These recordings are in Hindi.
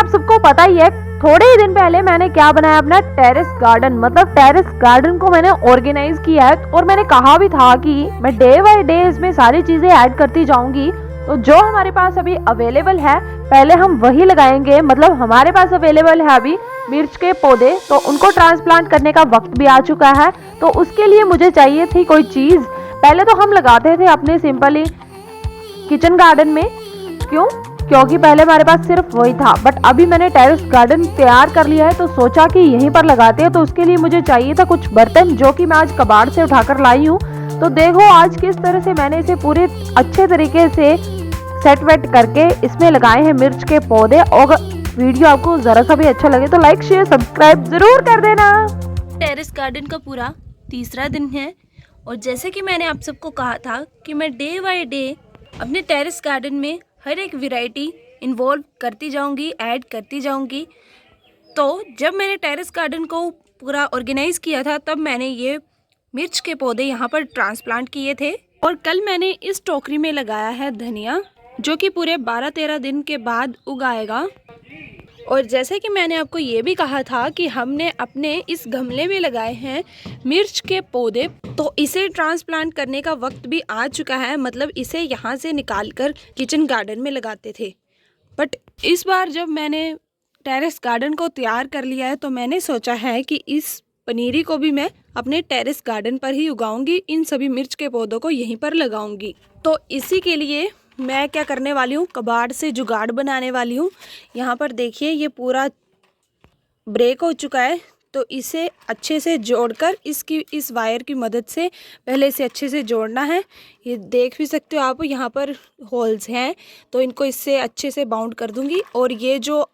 आप सबको पता ही है, थोड़े ही दिन पहले मैंने क्या बनाया, अपना टेरेस गार्डन। मतलब टेरेस गार्डन को मैंने ऑर्गेनाइज किया है और मैंने कहा भी था कि मैं डे बाय डे इसमें सारी चीजें ऐड करती जाऊंगी। तो जो हमारे पास अभी अवेलेबल है पहले हम वही लगाएंगे। मतलब हमारे पास अवेलेबल है अभी मिर्च के पौधे, तो उनको ट्रांसप्लांट करने का वक्त भी आ चुका है। तो उसके लिए मुझे चाहिए थी कोई चीज। पहले तो हम लगाते थे अपने सिंपली किचन गार्डन में, क्यों? क्योंकि पहले हमारे पास सिर्फ वही था, बट अभी मैंने टेरेस गार्डन तैयार कर लिया है तो सोचा कि यहीं पर लगाते हैं। तो उसके लिए मुझे चाहिए था कुछ बर्तन, जो कि मैं आज कबाड़ से उठाकर लाई हूँ। तो देखो आज किस तरह से मैंने इसे पूरे अच्छे तरीके से सेट वेट करके इसमें लगाए हैं मिर्च के पौधे। और वीडियो आपको जरा सा भी अच्छा लगे तो लाइक शेयर सब्सक्राइब जरूर कर देना। टेरेस गार्डन का पूरा तीसरा दिन है और जैसे कि मैंने आप सबको कहा था कि मैं डे बाय डे अपने टेरेस गार्डन में हर एक वैरायटी इन्वॉल्व करती जाऊंगी, ऐड करती जाऊंगी। तो जब मैंने टेरेस गार्डन को पूरा ऑर्गेनाइज किया था तब मैंने ये मिर्च के पौधे यहाँ पर ट्रांसप्लांट किए थे। और कल मैंने इस टोकरी में लगाया है धनिया, जो कि पूरे 12-13 दिन के बाद उगाएगा। और जैसे कि मैंने आपको ये भी कहा था कि हमने अपने इस गमले में लगाए हैं मिर्च के पौधे, तो इसे ट्रांसप्लांट करने का वक्त भी आ चुका है। मतलब इसे यहाँ से निकालकर किचन गार्डन में लगाते थे, बट इस बार जब मैंने टेरेस गार्डन को तैयार कर लिया है तो मैंने सोचा है कि इस पनीरी को भी मैं अपने टेरेस गार्डन पर ही उगाऊंगी। इन सभी मिर्च के पौधों को यहीं पर लगाऊंगी। तो इसी के लिए मैं क्या करने वाली हूँ, कबाड़ से जुगाड़ बनाने वाली हूँ। यहाँ पर देखिए ये पूरा ब्रेक हो चुका है, तो इसे अच्छे से जोड़कर इस वायर की मदद से पहले इसे अच्छे से जोड़ना है। ये देख भी सकते हो आप, यहाँ पर होल्स हैं, तो इनको इससे अच्छे से बाउंड कर दूंगी। और ये जो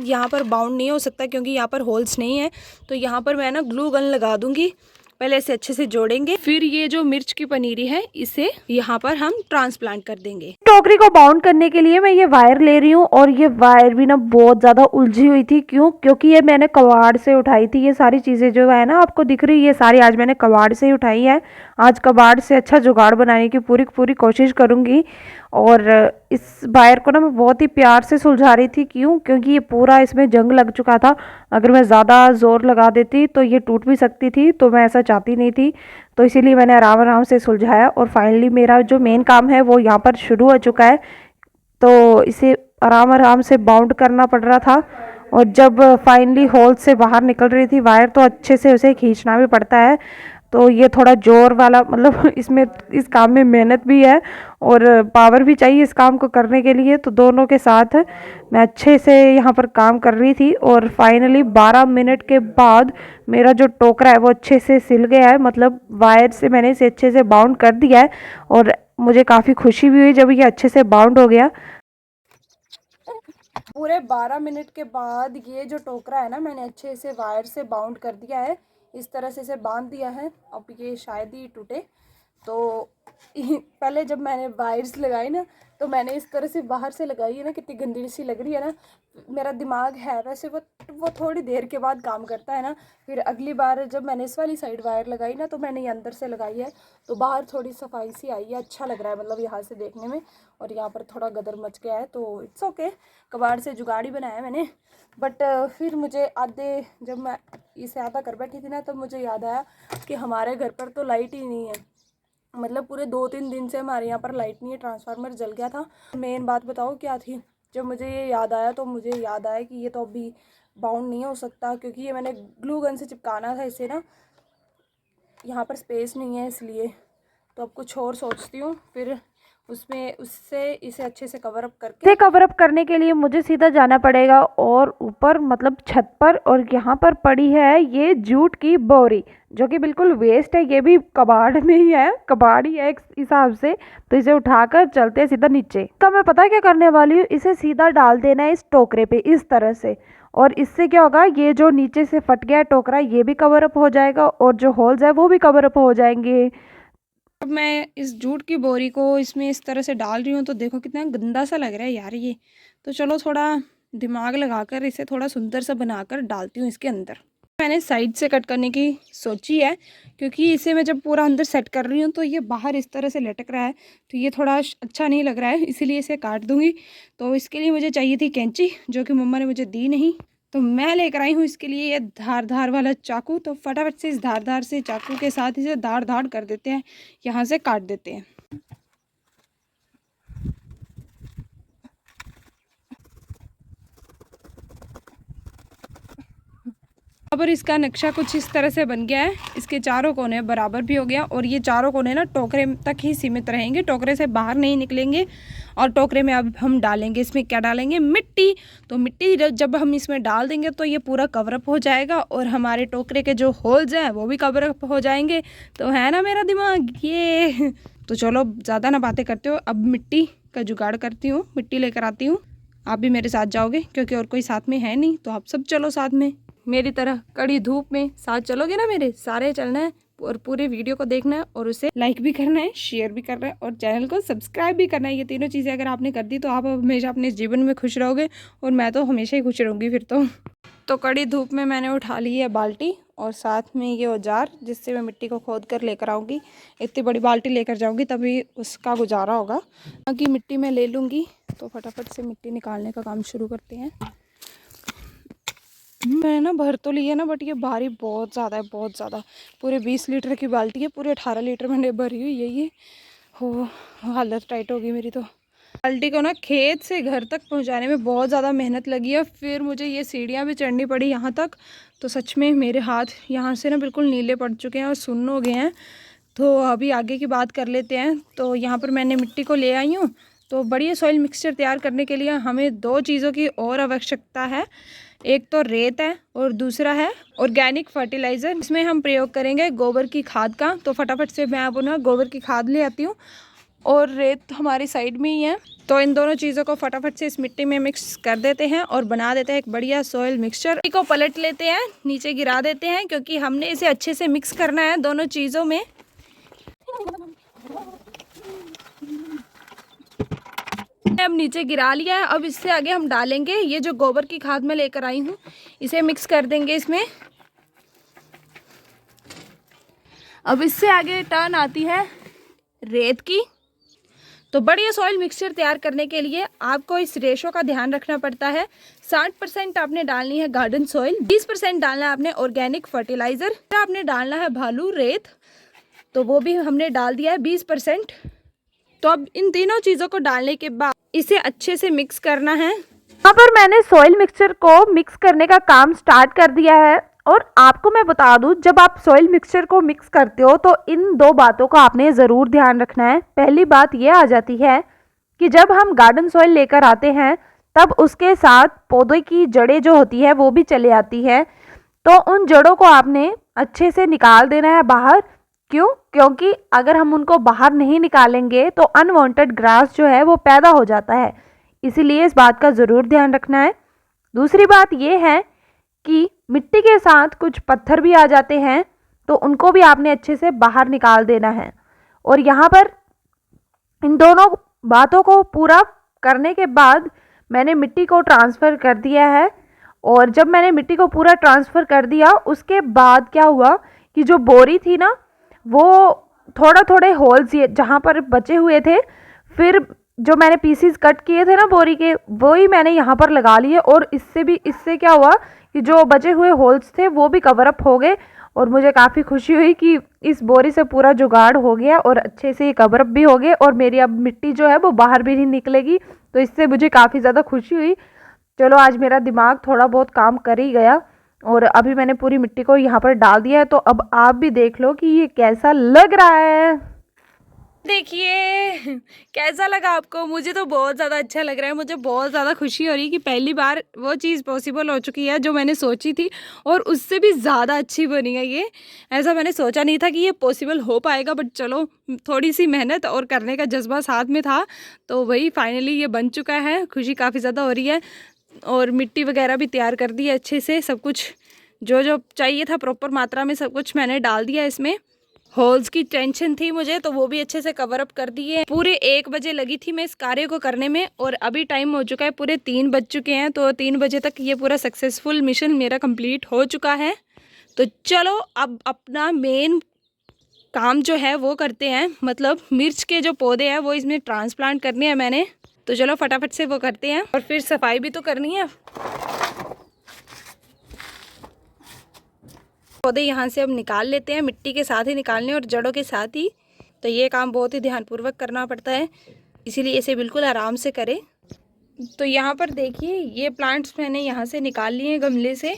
यहाँ पर बाउंड नहीं हो सकता क्योंकि यहाँ पर होल्स नहीं है, तो यहाँ पर मैं ना ग्लू गन लगा दूंगी। पहले इसे अच्छे से जोड़ेंगे, फिर ये जो मिर्च की पनीरी है इसे यहाँ पर हम ट्रांसप्लांट कर देंगे। टोकरी को बाउंड करने के लिए मैं ये वायर ले रही हूँ और ये वायर भी ना बहुत ज़्यादा उलझी हुई थी। क्यों? क्योंकि ये मैंने कबाड़ से उठाई थी। ये सारी चीज़ें जो है ना आपको दिख रही है, ये सारी आज मैंने कबाड़ से ही उठाई है। आज कबाड़ से अच्छा जुगाड़ बनाने की पूरी पूरी कोशिश करूँगी। और इस वायर को ना मैं बहुत ही प्यार से सुलझा रही थी। क्यों? क्योंकि ये पूरा इसमें जंग लग चुका था। अगर मैं ज़्यादा ज़ोर लगा देती तो ये टूट भी सकती थी, तो मैं ऐसा चाहती नहीं थी। तो इसीलिए मैंने आराम आराम से सुलझाया और फाइनली मेरा जो मेन काम है वो यहाँ पर शुरू हो चुका है। तो इसे आराम आराम से बाउंड करना पड़ रहा था। और जब फाइनली होल से बाहर निकल रही थी वायर, तो अच्छे से उसे खींचना भी पड़ता है। तो ये थोड़ा जोर वाला, मतलब इसमें इस काम में मेहनत भी है और पावर भी चाहिए इस काम को करने के लिए। तो दोनों के साथ मैं अच्छे से यहाँ पर काम कर रही थी और फाइनली 12 मिनट के बाद मेरा जो टोकरा है वो अच्छे से सिल गया है। मतलब वायर से मैंने इसे अच्छे से बाउंड कर दिया है और मुझे काफ़ी खुशी भी हुई जब ये अच्छे से बाउंड हो गया। पूरे 12 मिनट के बाद ये जो टोकरा है ना मैंने अच्छे से वायर से बाउंड कर दिया है। इस तरह से इसे बांध दिया है। अब ये शायद ही टूटे। तो पहले जब मैंने वायर्स लगाई ना तो मैंने इस तरह से बाहर से लगाई है ना, कितनी गंदी सी लग रही है ना। मेरा दिमाग है वैसे वो थोड़ी देर के बाद काम करता है ना। फिर अगली बार जब मैंने इस वाली साइड वायर लगाई ना तो मैंने ये अंदर से लगाई है, तो बाहर थोड़ी सफाई सी आई है। अच्छा लग रहा है मतलब यहाँ से देखने में। और यहाँ पर थोड़ा गदर मच गया है तो इट्स ओके, कबाड़ से जुगाड़ ही बनाया मैंने। बट फिर मुझे जब मैं इसे आधा कर बैठी थी ना तो मुझे याद आया कि हमारे घर पर तो लाइट ही नहीं है। मतलब पूरे 2-3 दिन से हमारे यहाँ पर लाइट नहीं है, ट्रांसफार्मर जल गया था। मेन बात बताओ क्या थी, जब मुझे ये याद आया तो मुझे याद आया कि ये तो अभी बाउंड नहीं हो सकता क्योंकि ये मैंने ग्लू गन से चिपकाना था इसे ना, यहाँ पर स्पेस नहीं है इसलिए। तो अब कुछ और सोचती हूँ, फिर उससे इसे अच्छे से कवर अप करके। इसे कवर अप करने के लिए मुझे सीधा जाना पड़ेगा और ऊपर मतलब छत पर। और यहाँ पर पड़ी है ये जूट की बोरी, जो कि बिल्कुल वेस्ट है। ये भी कबाड़ में ही है, कबाड़ ही है एक हिसाब से। तो इसे उठाकर चलते हैं सीधा नीचे। तो मैं पता है क्या करने वाली हूँ, इसे सीधा डाल देना है इस टोकरे पे इस तरह से। और इससे क्या होगा, ये जो नीचे से फट गया है टोकरा ये भी कवर अप हो जाएगा और जो होल्स है वो भी कवर अप हो जाएंगे। अब मैं इस जूट की बोरी को इसमें इस तरह से डाल रही हूँ तो देखो कितना गंदा सा लग रहा है यार ये। तो चलो थोड़ा दिमाग लगाकर इसे थोड़ा सुंदर सा बनाकर डालती हूँ इसके अंदर। मैंने साइड से कट करने की सोची है, क्योंकि इसे मैं जब पूरा अंदर सेट कर रही हूँ तो ये बाहर इस तरह से लटक रहा है, तो ये थोड़ा अच्छा नहीं लग रहा है, इसीलिए इसे काट दूँगी। तो इसके लिए मुझे चाहिए थी कैंची, जो कि मम्मा ने मुझे दी नहीं, तो मैं लेकर आई हूँ इसके लिए ये धार वाला चाकू। तो फटाफट से इस धार से चाकू के साथ इसे धाड़ कर देते हैं, यहाँ से काट देते हैं। अब और इसका नक्शा कुछ इस तरह से बन गया है। इसके चारों कोने बराबर भी हो गया, और ये चारों कोने ना टोकरे तक ही सीमित रहेंगे, टोकरे से बाहर नहीं निकलेंगे। और टोकरे में अब हम डालेंगे, इसमें क्या डालेंगे, मिट्टी। तो मिट्टी जब हम इसमें डाल देंगे तो ये पूरा कवरअप हो जाएगा, और हमारे टोकरे के जो होल्स हैं वो भी कवरअप हो जाएंगे। तो है ना मेरा दिमाग ये। तो चलो ज़्यादा ना बातें करते हो, अब मिट्टी का जुगाड़ करती हूँ, मिट्टी लेकर आती हूँ। आप भी मेरे साथ जाओगे, क्योंकि और कोई साथ में है नहीं, तो आप सब चलो साथ में, मेरी तरह कड़ी धूप में साथ चलोगे ना मेरे। सारे चलना है और पूरे वीडियो को देखना है, और उसे लाइक भी करना है, शेयर भी करना है, और चैनल को सब्सक्राइब भी करना है। ये तीनों चीज़ें अगर आपने कर दी तो आप हमेशा अपने जीवन में खुश रहोगे, और मैं तो हमेशा ही खुश रहूँगी फिर तो कड़ी धूप में मैंने उठा ली है बाल्टी, और साथ में ये औजार जिससे मैं मिट्टी को खोद कर लेकर आऊँगी। इतनी बड़ी बाल्टी लेकर जाऊँगी तभी उसका गुजारा होगा। बाकी मिट्टी मैं ले लूँगी, तो फटाफट से मिट्टी निकालने का काम शुरू करते हैं। मैंने ना भर तो ली है ना, बट ये भारी बहुत ज़्यादा है, बहुत ज़्यादा। पूरे 20 लीटर की बाल्टी है, पूरे 18 लीटर मैंने भरी हुई है ये। हो हालत टाइट होगी मेरी। तो बाल्टी को ना खेत से घर तक पहुंचाने में बहुत ज़्यादा मेहनत लगी है, फिर मुझे ये सीढ़ियाँ भी चढ़नी पड़ी यहाँ तक। तो सच में मेरे हाथ यहाँ से ना बिल्कुल नीले पड़ चुके हैं और सुन्न हो गए हैं। तो अभी आगे की बात कर लेते हैं। तो यहाँ पर मैंने मिट्टी को ले आई हूँ। तो बढ़िया सॉइल मिक्सचर तैयार करने के लिए हमें 2 चीज़ों की और आवश्यकता है। एक तो रेत है, और दूसरा है ऑर्गेनिक फर्टिलाइज़र। इसमें हम प्रयोग करेंगे गोबर की खाद का। तो फटाफट से मैं अब ना गोबर की खाद ले आती हूँ, और रेत हमारी साइड में ही है। तो इन दोनों चीज़ों को फटाफट से इस मिट्टी में मिक्स कर देते हैं, और बना देते हैं एक बढ़िया सॉइल मिक्सचर। मिट्टी को पलट लेते हैं, नीचे गिरा देते हैं, क्योंकि हमने इसे अच्छे से मिक्स करना है दोनों चीज़ों में। अब नीचे गिरा लिया है। अब इससे आगे हम डालेंगे ये जो गोबर की खाद मैं लेकर आई हूँ, इसे मिक्स कर देंगे इसमें। अब इससे आगे टर्न आती है रेत की। तो बढ़िया सॉइल मिक्सचर तैयार करने के लिए आपको इस रेशो का ध्यान रखना पड़ता है। 60% आपने डालनी है गार्डन सॉइल, 20% डालना है आपने ऑर्गेनिक फर्टिलाइज़र, आपने डालना है भालू रेत, तो वो भी हमने डाल दिया है 20%। तो अब इन तीनों चीज़ों को डालने के बाद इसे अच्छे से मिक्स करना है। यहाँ पर मैंने सॉइल मिक्सचर को मिक्स करने का काम स्टार्ट कर दिया है। और आपको मैं बता दूं, जब आप सॉइल मिक्सचर को मिक्स करते हो तो इन 2 बातों का आपने ज़रूर ध्यान रखना है। पहली बात ये आ जाती है कि जब हम गार्डन सॉइल लेकर आते हैं तब उसके साथ पौधे की जड़ें जो होती है वो भी चले आती है। तो उन जड़ों को आपने अच्छे से निकाल देना है बाहर। क्यों? क्योंकि अगर हम उनको बाहर नहीं निकालेंगे तो अनवांटेड ग्रास जो है वो पैदा हो जाता है, इसीलिए इस बात का ज़रूर ध्यान रखना है। दूसरी बात ये है कि मिट्टी के साथ कुछ पत्थर भी आ जाते हैं, तो उनको भी आपने अच्छे से बाहर निकाल देना है। और यहाँ पर इन दोनों बातों को पूरा करने के बाद मैंने मिट्टी को ट्रांसफ़र कर दिया है। और जब मैंने मिट्टी को पूरा ट्रांसफ़र कर दिया, उसके बाद क्या हुआ कि जो बोरी थी ना, वो थोड़े होल्स ये जहाँ पर बचे हुए थे, फिर जो मैंने पीसीस कट किए थे ना बोरी के, वो ही मैंने यहाँ पर लगा लिए। और इससे क्या हुआ कि जो बचे हुए होल्स थे वो भी कवर अप हो गए, और मुझे काफ़ी खुशी हुई कि इस बोरी से पूरा जुगाड़ हो गया और अच्छे से ये कवर अप भी हो गए, और मेरी अब मिट्टी जो है वो बाहर भी नहीं निकलेगी। तो इससे मुझे काफ़ी ज़्यादा खुशी हुई। चलो आज मेरा दिमाग थोड़ा बहुत काम कर ही गया, और अभी मैंने पूरी मिट्टी को यहाँ पर डाल दिया है। तो अब आप भी देख लो कि ये कैसा लग रहा है। देखिए कैसा लगा आपको। मुझे तो बहुत ज़्यादा अच्छा लग रहा है। मुझे बहुत ज़्यादा खुशी हो रही है कि पहली बार वो चीज़ पॉसिबल हो चुकी है जो मैंने सोची थी, और उससे भी ज़्यादा अच्छी बनी है ये। ऐसा मैंने सोचा नहीं था कि ये पॉसिबल हो पाएगा, बट चलो थोड़ी सी मेहनत और करने का जज्बा साथ में था, तो वही फाइनली ये बन चुका है। खुशी काफ़ी ज़्यादा हो रही है। और मिट्टी वगैरह भी तैयार कर दी है अच्छे से, सब कुछ जो जो चाहिए था प्रॉपर मात्रा में सब कुछ मैंने डाल दिया। इसमें होल्स की टेंशन थी मुझे, तो वो भी अच्छे से कवर अप कर दिए। पूरे 1 बजे लगी थी मैं इस कार्य को करने में, और अभी टाइम हो चुका है पूरे 3 बज चुके हैं। तो 3 बजे तक ये पूरा सक्सेसफुल मिशन मेरा कंप्लीट हो चुका है। तो चलो अब अपना मेन काम जो है वो करते हैं, मतलब मिर्च के जो पौधे हैं वो इसमें ट्रांसप्लांट करने हैं मैंने। तो चलो फटाफट से वो करते हैं और फिर सफाई भी तो करनी है। पौधे यहाँ से अब निकाल लेते हैं, मिट्टी के साथ ही निकालने और जड़ों के साथ ही। तो ये काम बहुत ही ध्यानपूर्वक करना पड़ता है, इसीलिए इसे बिल्कुल आराम से करें। तो यहाँ पर देखिए ये प्लांट्स मैंने यहाँ से निकाल लिए हैं गमले से।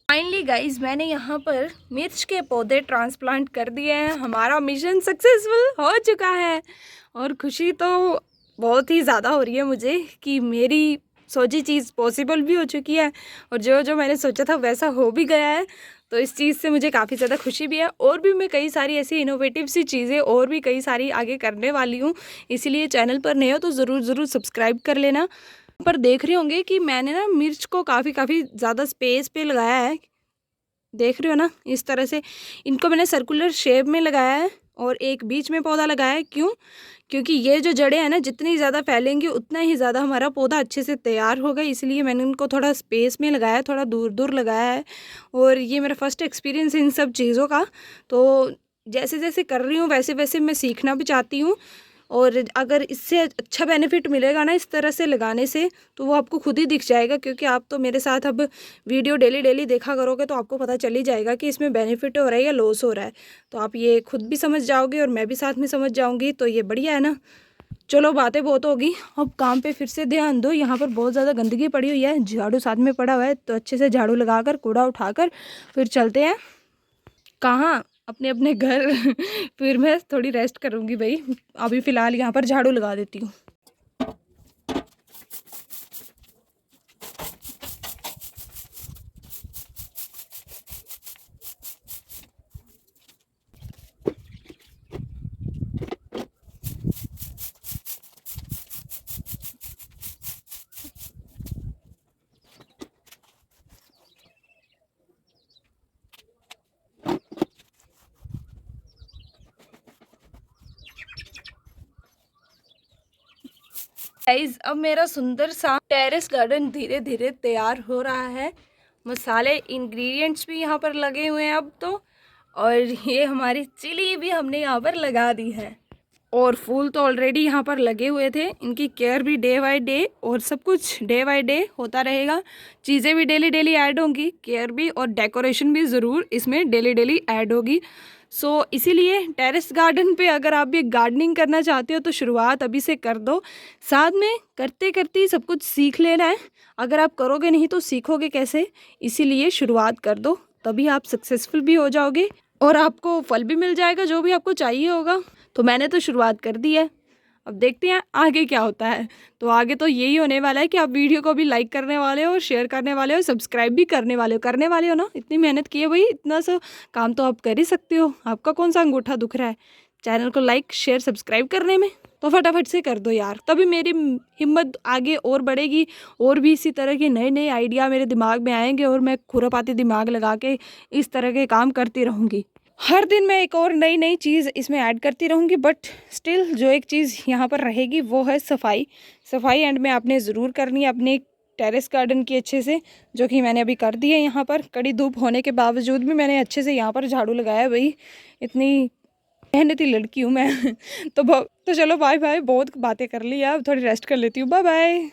फाइनली गाइज मैंने यहाँ पर मिर्च के पौधे ट्रांसप्लांट कर दिए हैं। हमारा मिशन सक्सेसफुल हो चुका है और खुशी तो बहुत ही ज़्यादा हो रही है मुझे कि मेरी सोची चीज़ पॉसिबल भी हो चुकी है और जो जो मैंने सोचा था वैसा हो भी गया है। तो इस चीज़ से मुझे काफ़ी ज़्यादा खुशी भी है और भी मैं कई सारी ऐसी इनोवेटिव सी चीज़ें और भी कई सारी आगे करने वाली हूँ। इसीलिए चैनल पर नए हो तो ज़रूर सब्सक्राइब कर लेना। पर देख रहे होंगे कि मैंने ना मिर्च को काफ़ी ज़्यादा स्पेस पे लगाया है, देख रहे हो ना, इस तरह से इनको मैंने सर्कुलर शेप में लगाया है और एक बीच में पौधा लगाया है। क्यों? क्योंकि ये जो जड़ें हैं ना जितनी ज़्यादा फैलेंगी उतना ही ज़्यादा हमारा पौधा अच्छे से तैयार होगा, इसलिए मैंने इनको थोड़ा स्पेस में लगाया है, थोड़ा दूर दूर लगाया है। और ये मेरा फर्स्ट एक्सपीरियंस है इन सब चीज़ों का। तो जैसे जैसे कर रही हूँ वैसे वैसे मैं सीखना भी चाहती हूँ और अगर इससे अच्छा बेनिफिट मिलेगा ना इस तरह से लगाने से तो वो आपको खुद ही दिख जाएगा, क्योंकि आप तो मेरे साथ अब वीडियो डेली देखा करोगे तो आपको पता चल ही जाएगा कि इसमें बेनिफिट हो रहा है या लॉस हो रहा है। तो आप ये खुद भी समझ जाओगे और मैं भी साथ में समझ जाऊँगी, तो ये बढ़िया है ना। चलो बातें बहुत होगी, अब काम पे फिर से ध्यान दो। यहाँ पर बहुत ज़्यादा गंदगी पड़ी हुई है, झाड़ू साथ में पड़ा हुआ है, तो अच्छे से झाड़ू लगाकर कूड़ा उठाकर फिर चलते हैं कहाँ, अपने अपने घर। फिर मैं थोड़ी रेस्ट करूँगी भाई, अभी फ़िलहाल यहाँ पर झाड़ू लगा देती हूँ। गाइस अब मेरा सुंदर सा टेरेस गार्डन धीरे धीरे तैयार हो रहा है। मसाले इंग्रेडिएंट्स भी यहाँ पर लगे हुए हैं अब तो, और ये हमारी चिली भी हमने यहाँ पर लगा दी है और फूल तो ऑलरेडी यहाँ पर लगे हुए थे। इनकी केयर भी डे बाय डे और सब कुछ डे बाय डे होता रहेगा। चीज़ें भी डेली ऐड होंगी, केयर भी और डेकोरेशन भी ज़रूर इसमें डेली ऐड होगी। सो इसीलिए टेरेस गार्डन पे अगर आप भी गार्डनिंग करना चाहते हो तो शुरुआत अभी से कर दो। साथ में करते करते ही सब कुछ सीख लेना है। अगर आप करोगे नहीं तो सीखोगे कैसे, इसीलिए शुरुआत कर दो, तभी आप सक्सेसफुल भी हो जाओगे और आपको फल भी मिल जाएगा जो भी आपको चाहिए होगा। तो मैंने तो शुरुआत कर दी है, अब देखते हैं आगे क्या होता है। तो आगे तो यही होने वाला है कि आप वीडियो को भी लाइक करने वाले हो, शेयर करने वाले हो, सब्सक्राइब भी करने वाले हो ना। इतनी मेहनत की है भाई, इतना सा काम तो आप कर ही सकते हो। आपका कौन सा अंगूठा दुख रहा है चैनल को लाइक शेयर सब्सक्राइब करने में? तो फटाफट से कर दो यार, तभी मेरी हिम्मत आगे और बढ़ेगी और भी इसी तरह के नए आइडिया मेरे दिमाग में आएंगे और मैं खुरापाती दिमाग लगा के इस तरह के काम करती रहूँगी। हर दिन मैं एक और नई चीज़ इसमें ऐड करती रहूँगी, बट स्टिल जो एक चीज़ यहाँ पर रहेगी वो है सफाई एंड में आपने ज़रूर करनी है अपने टेरेस गार्डन की अच्छे से, जो कि मैंने अभी कर दी है। यहाँ पर कड़ी धूप होने के बावजूद भी मैंने अच्छे से यहाँ पर झाड़ू लगाया भाई, इतनी मेहनती लड़की हूँ मैं। तो चलो बाय बाय, बहुत बातें कर ली, अब थोड़ी रेस्ट कर लेती हूँ, बाय बाय।